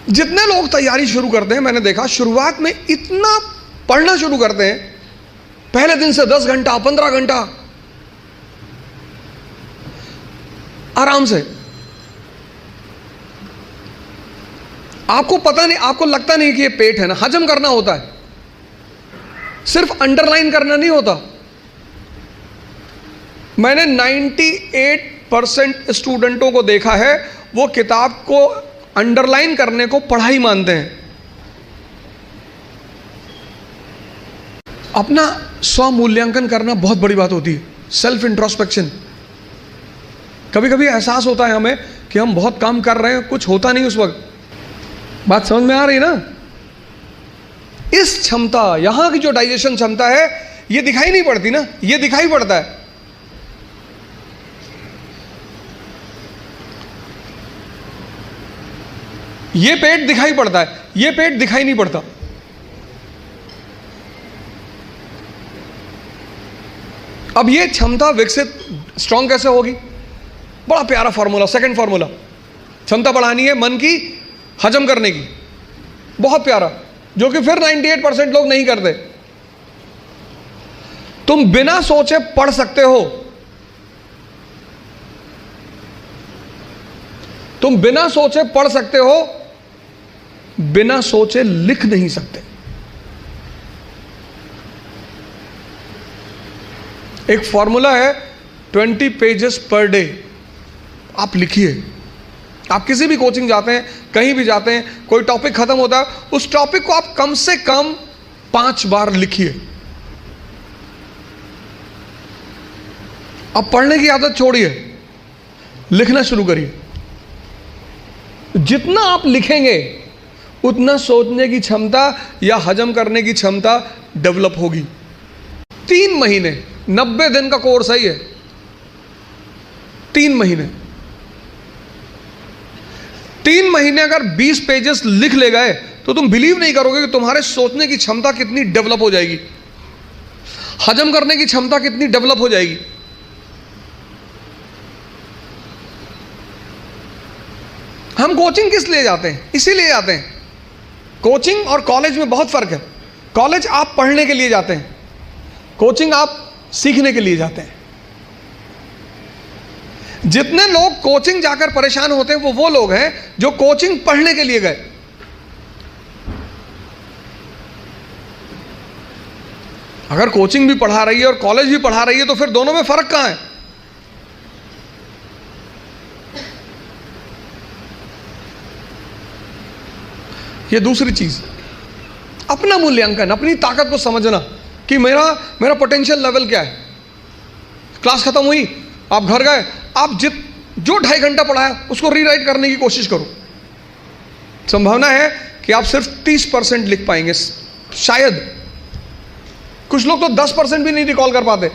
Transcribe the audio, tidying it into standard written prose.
जितने लोग तैयारी शुरू करते हैं, मैंने देखा शुरुआत में इतना पढ़ना शुरू करते हैं, पहले दिन से 10 घंटा 15 घंटा आराम से। आपको पता नहीं, आपको लगता नहीं कि ये पेट है ना, हजम करना होता है, सिर्फ अंडरलाइन करना नहीं होता। मैंने 98% स्टूडेंटों को देखा है, वो किताब को अंडरलाइन करने को पढ़ाई मानते हैं। अपना स्व मूल्यांकन करना बहुत बड़ी बात होती है, सेल्फ इंट्रोस्पेक्शन। कभी कभी एहसास होता है हमें कि हम बहुत काम कर रहे हैं, कुछ होता नहीं उस वक्त। बात समझ में आ रही ना? इस क्षमता, यहां की जो डाइजेशन क्षमता है, ये दिखाई नहीं पड़ती ना, ये दिखाई पड़ता है। ये पेट दिखाई पड़ता है, ये पेट दिखाई नहीं पड़ता। अब ये क्षमता विकसित स्ट्रांग कैसे होगी? बड़ा प्यारा फॉर्मूला, सेकंड फॉर्मूला। क्षमता बढ़ानी है मन की, हजम करने की, बहुत प्यारा, जो कि फिर 98% लोग नहीं करते। तुम बिना सोचे पढ़ सकते हो, तुम बिना सोचे पढ़ सकते हो, बिना सोचे लिख नहीं सकते। एक फॉर्मूला है 20 पेजेस पर डे, आप लिखिए। आप किसी भी कोचिंग जाते हैं, कहीं भी जाते हैं, कोई टॉपिक खत्म होता है, उस टॉपिक को आप कम से कम 5 बार लिखिए। अब पढ़ने की आदत छोड़िए, लिखना शुरू करिए। जितना आप लिखेंगे उतना सोचने की क्षमता या हजम करने की क्षमता डेवलप होगी। 3 महीने, 90 दिन का कोर्स है ये। 3 महीने, 3 महीने अगर 20 पेजेस लिख ले गए तो तुम बिलीव नहीं करोगे कि तुम्हारे सोचने की क्षमता कितनी डेवलप हो जाएगी, हजम करने की क्षमता कितनी डेवलप हो जाएगी। हम कोचिंग किस लिए जाते हैं? इसीलिए जाते हैं। कोचिंग और कॉलेज में बहुत फर्क है। कॉलेज आप पढ़ने के लिए जाते हैं, कोचिंग आप सीखने के लिए जाते हैं। जितने लोग कोचिंग जाकर परेशान होते हैं वो लोग हैं जो कोचिंग पढ़ने के लिए गए। अगर कोचिंग भी पढ़ा रही है और कॉलेज भी पढ़ा रही है तो फिर दोनों में फर्क कहां है? ये दूसरी चीज, अपना मूल्यांकन, अपनी ताकत को समझना कि मेरा पोटेंशियल लेवल क्या है। क्लास खत्म हुई, आप घर गए, आप जो 2.5 घंटा पढ़ा है उसको रीराइट करने की कोशिश करो। संभावना है कि आप सिर्फ 30% लिख पाएंगे, शायद। कुछ लोग तो 10% भी नहीं रिकॉल कर पाते।